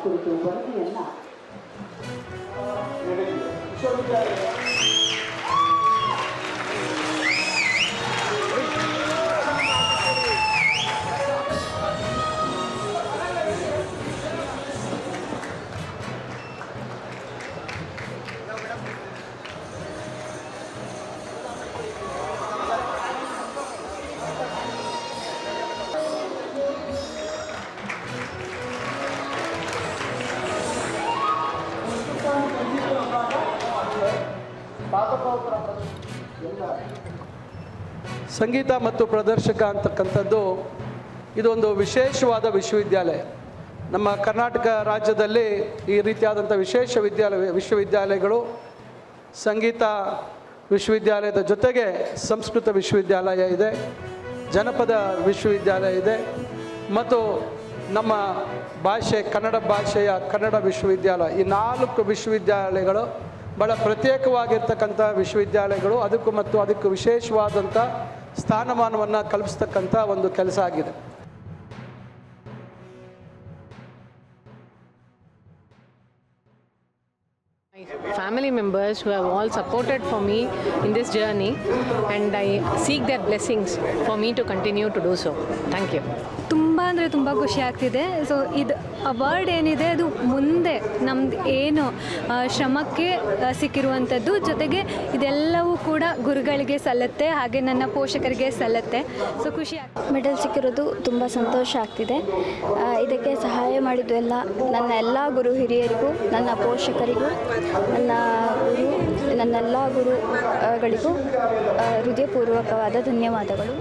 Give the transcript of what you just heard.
ಕುರಿತು ವರದಿಯನ್ನು ಸಂಗೀತ ಮತ್ತು ಪ್ರದರ್ಶಕ ಅಂತಕ್ಕಂಥದ್ದು ಇದೊಂದು ವಿಶೇಷವಾದ ವಿಶ್ವವಿದ್ಯಾಲಯ. ನಮ್ಮ ಕರ್ನಾಟಕ ರಾಜ್ಯದಲ್ಲಿ ಈ ರೀತಿಯಾದಂಥ ವಿಶೇಷ ವಿಶ್ವವಿದ್ಯಾಲಯಗಳು ಸಂಗೀತ ವಿಶ್ವವಿದ್ಯಾಲಯದ ಜೊತೆಗೆ ಸಂಸ್ಕೃತ ವಿಶ್ವವಿದ್ಯಾಲಯ ಇದೆ, ಜನಪದ ವಿಶ್ವವಿದ್ಯಾಲಯ ಇದೆ ಮತ್ತು ನಮ್ಮ ಭಾಷೆ ಕನ್ನಡ ಭಾಷೆಯ ಕನ್ನಡ ವಿಶ್ವವಿದ್ಯಾಲಯ. ಈ 4 ವಿಶ್ವವಿದ್ಯಾಲಯಗಳು ಭಾಳ ಪ್ರತ್ಯೇಕವಾಗಿರ್ತಕ್ಕಂಥ ವಿಶ್ವವಿದ್ಯಾಲಯಗಳು. ಅದಕ್ಕೂ ವಿಶೇಷವಾದಂಥ ಸ್ಥಾನಮಾನವನ್ನು ಕಲ್ಪಿಸ್ತಕ್ಕಂಥ ಒಂದು ಕೆಲಸ ಆಗಿದೆ. Family members who have all supported for me in this journey, and I seek their blessings for me to continue to do so. Thank you. ತುಂಬ ಖುಷಿ ಆಗ್ತಿದೆ. ಸೊ ಇದು ಅವಾರ್ಡ್ ಏನಿದೆ ಅದು ಮುಂದೆ ನಮ್ದು ಏನು ಶ್ರಮಕ್ಕೆ ಸಿಕ್ಕಿರುವಂಥದ್ದು, ಜೊತೆಗೆ ಇದೆಲ್ಲವೂ ಕೂಡ ಗುರುಗಳಿಗೆ ಸಲ್ಲುತ್ತೆ, ಹಾಗೆ ನನ್ನ ಪೋಷಕರಿಗೆ ಸಲ್ಲುತ್ತೆ. ಸೊ ಖುಷಿ ಆಗ್ತದೆ. ಮೆಡಲ್ ಸಿಕ್ಕಿರೋದು ತುಂಬ ಸಂತೋಷ ಆಗ್ತಿದೆ. ಇದಕ್ಕೆ ಸಹಾಯ ಮಾಡಿದ್ದು ನನ್ನ ಎಲ್ಲ ಗುರು ಹಿರಿಯರಿಗೂ, ನನ್ನ ಪೋಷಕರಿಗೂ, ನನ್ನೆಲ್ಲ ಗುರುಗಳಿಗೂ ಹೃದಯಪೂರ್ವಕವಾದ ಧನ್ಯವಾದಗಳು.